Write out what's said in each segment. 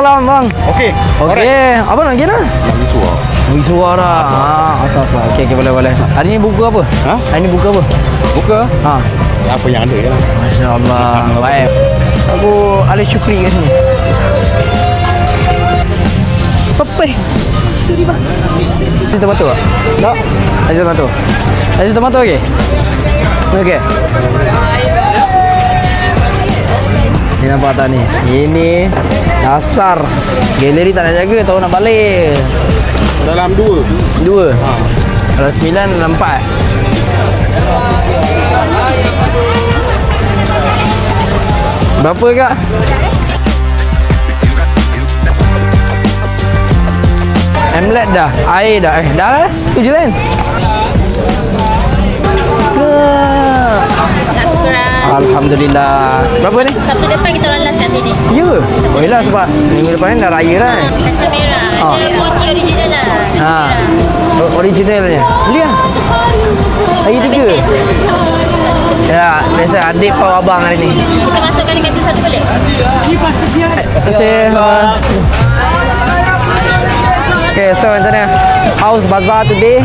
Waalaikumsalam bang. Okey. Okey. Apa nak pergi nak? Lagi suara. Bagi suara. Asal. Okey, boleh. Hari ni buka apa? Ha? Hari ni buka apa? Buka. Ha. Apa yang ada ya? Masya-Allah. Baik. Aku Ali Syukri kat sini. Pepeh. Sini bang. Ada tomato tak? Tak. Ada tomato. Ada tomato okey? Okey. Ni nampak tak ni? Ini dasar galeri tak nak jaga, tahu nak balik. Dalam dua. Kalau 9 dalam 4. Berapa kak? Emlet dah, air dah. Dah lah. Tu je kan? Tak kurang. Alhamdulillah. Berapa ni? Sabtu depan kita orang last kat sini. Ya ke? Oh yelah sebab minggu depan ni dah raya kan? Pesta merah. Ah. Ada mochi original lah. Ha. Originalnya. Beli lah. Hari 3. Ya, biasa adik pau abang hari ni. Kita masukkan dekat sini satu boleh? Terima kasih. Okay, so macam mana? How's bazaar today?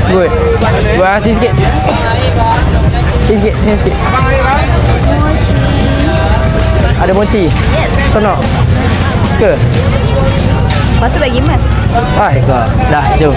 Good. Buat sini sikit. Sini sikit. Ada mochi? Sonok? Suka? Lepas tu bagi mas. Dah, jom.